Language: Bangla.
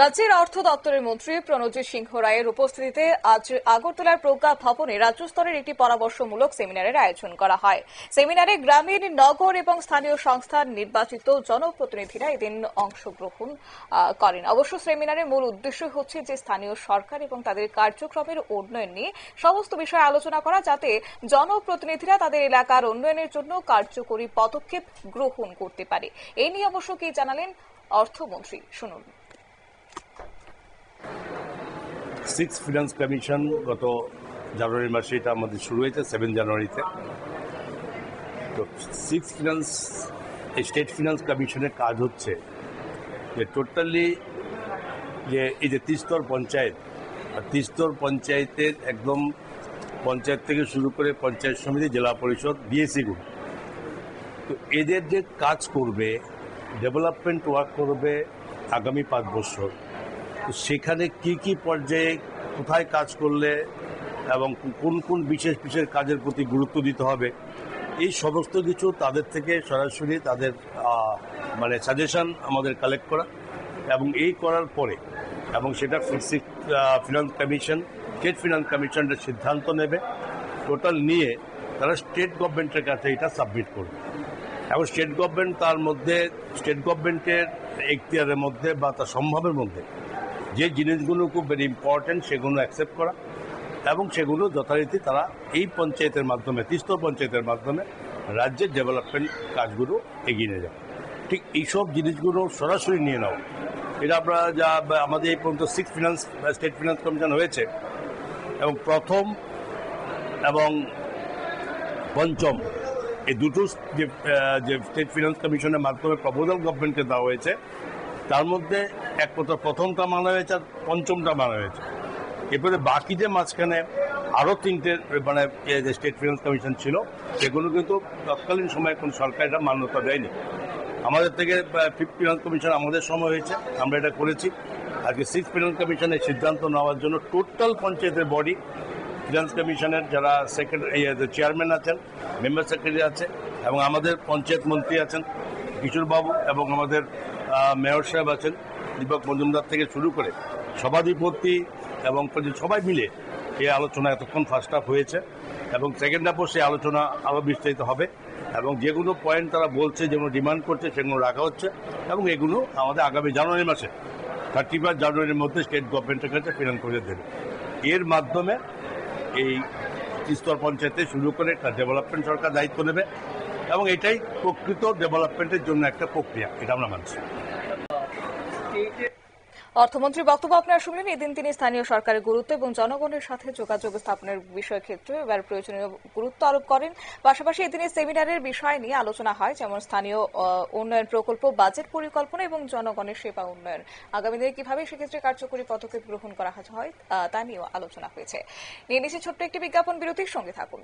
রাজ্যের অর্থ দপ্তরের মন্ত্রী প্রণজিৎ সিংহ রায়ের উপস্থিতিতে আজ আগরতলার প্রজ্ঞা ভবনে রাজ্য স্তরের একটি পরামর্শমূলক সেমিনারের আয়োজন করা হয়। সেমিনারে গ্রামীণ, নগর এবং স্থানীয় সংস্থার নির্বাচিত জনপ্রতিনিধিরা এদিন অংশগ্রহণ করেন। অবশ্য সেমিনারের মূল উদ্দেশ্য হচ্ছে যে স্থানীয় সরকার এবং তাদের কার্যক্রমের উন্নয়ন নিয়ে সমস্ত বিষয়ে আলোচনা করা, যাতে জনপ্রতিনিধিরা তাদের এলাকার উন্নয়নের জন্য কার্যকরী পদক্ষেপ গ্রহণ করতে পারে। এই নিয়ে অবশ্য কি জানালেন অর্থমন্ত্রী, শুনুন। সিক্স ফিনান্স কমিশন গত জানুয়ারি মাসে এটা আমাদের শুরু হয়েছে 7 জানুয়ারিতে। তো সিক্স ফিনান্স স্টেট ফিনান্স কমিশনের কাজ হচ্ছে যে টোটালি যে এই যে ত্রিস্তর পঞ্চায়েত, আর ত্রিস্তর পঞ্চায়েতের একদম পঞ্চায়েত থেকে শুরু করে পঞ্চায়েত সমিতি, জেলা পরিষদ, বিএসিগুলো, তো এদের যে কাজ করবে, ডেভেলপমেন্ট ওয়ার্ক করবে আগামী 5 বছর, তো সেখানে কি কি পর্যায়ে কোথায় কাজ করলে এবং কোন কোন বিশেষ বিশেষ কাজের প্রতি গুরুত্ব দিতে হবে, এই সমস্ত কিছু তাদের থেকে সরাসরি তাদের সাজেশন আমাদের কালেক্ট করা, এবং এই করার পরে এবং সেটা ফিনান্স কমিশন, স্টেট ফিনান্স কমিশনের সিদ্ধান্ত নেবে, টোটাল নিয়ে তারা স্টেট গভর্নমেন্টের কাছে এটা সাবমিট করবে। এবং স্টেট গভর্নমেন্ট তার মধ্যে, স্টেট গভর্নমেন্টের এখতিয়ারের মধ্যে বা তার সম্ভবের মধ্যে যে জিনিসগুলো খুব ভেরি ইম্পর্টেন্ট সেগুলো অ্যাকসেপ্ট করা, এবং সেগুলো যথারীতি তারা এই পঞ্চায়েতের মাধ্যমে, ত্রিস্তর পঞ্চায়েতের মাধ্যমে রাজ্যের ডেভেলপমেন্ট কাজগুলো এগিয়ে নিয়ে যাওয়া। ঠিক এইসব জিনিসগুলো সরাসরি নিয়ে নেওয়া, এটা আমরা যা আমাদের এই পর্যন্ত স্টেট ফিনান্স কমিশন হয়েছে, এবং প্রথম এবং পঞ্চম এই দুটো যে স্টেট ফিনান্স কমিশনের মাধ্যমে প্রপোজাল গভর্নমেন্টকে দেওয়া হয়েছে, তার মধ্যে এক কথা প্রথমটা মানা হয়েছে আর পঞ্চমটা মানা হয়েছে। এরপরে বাকি যে মাঝখানে আরও 3টে যে স্টেট ফিনান্স কমিশন ছিল, সেগুলো কিন্তু তৎকালীন সময়ে কোন সরকার এটা মান্যতা দেয়নি। আমাদের থেকে 5th ফিনান্স কমিশন আমাদের সময় হয়েছে, আমরা এটা করেছি। আজকে 6th ফিনান্স কমিশনের সিদ্ধান্ত নেওয়ার জন্য টোটাল পঞ্চায়েতের বডি, ফিনান্স কমিশনের যারা চেয়ারম্যান আছেন, মেম্বার সেক্রেটারি আছে, এবং আমাদের পঞ্চায়েত মন্ত্রী আছেন কিশোরবাবু, এবং আমাদের মেয়র সাহেব আছেন দীপক মজুমদার থেকে শুরু করে সভাধিপতি এবং সবাই মিলে এই আলোচনা এতক্ষণ ফার্স্ট হাফ হয়েছে, এবং সেকেন্ড হাফও সেই আলোচনা আরও বিস্তারিত হবে, এবং যেগুলো পয়েন্ট তারা বলছে, যেগুলো ডিমান্ড করছে, সেগুলো রাখা হচ্ছে, এবং এগুলো আমাদের আগামী জানুয়ারি মাসে 31 জানুয়ারির মধ্যে স্টেট গভর্নমেন্টের কাছে প্রেরণ করে দেবে। এর মাধ্যমে এই ত্রিস্তর পঞ্চায়েতে শুরু করে একটা ডেভেলপমেন্ট সরকার দায়িত্ব নেবে, এবং এটাই প্রকৃত ডেভেলপমেন্টের জন্য একটা প্রক্রিয়া, এটা আমরা মানছি। অর্থমন্ত্রীর বক্তব্য আপনারা শুনলেন। এদিন তিনি স্থানীয় সরকারের গুরুত্ব এবং জনগণের সাথে যোগাযোগ স্থাপনের বিষয় ক্ষেত্রে এবার প্রয়োজনীয় গুরুত্ব আরোপ করেন। পাশাপাশি এদিনের সেমিনারের বিষয় নিয়ে আলোচনা হয়, যেমন স্থানীয় উন্নয়ন প্রকল্প, বাজেট পরিকল্পনা এবং জনগণের সেবা উন্নয়ন। আগামী দিনে কিভাবে সেক্ষেত্রে কার্যকরী পদক্ষেপ গ্রহণ করা হয় তা নিয়েও আলোচনা হয়েছে। নিয়ে নিচ্ছে ছোট্ট একটি বিজ্ঞাপন বিরতির সঙ্গে থাকুন।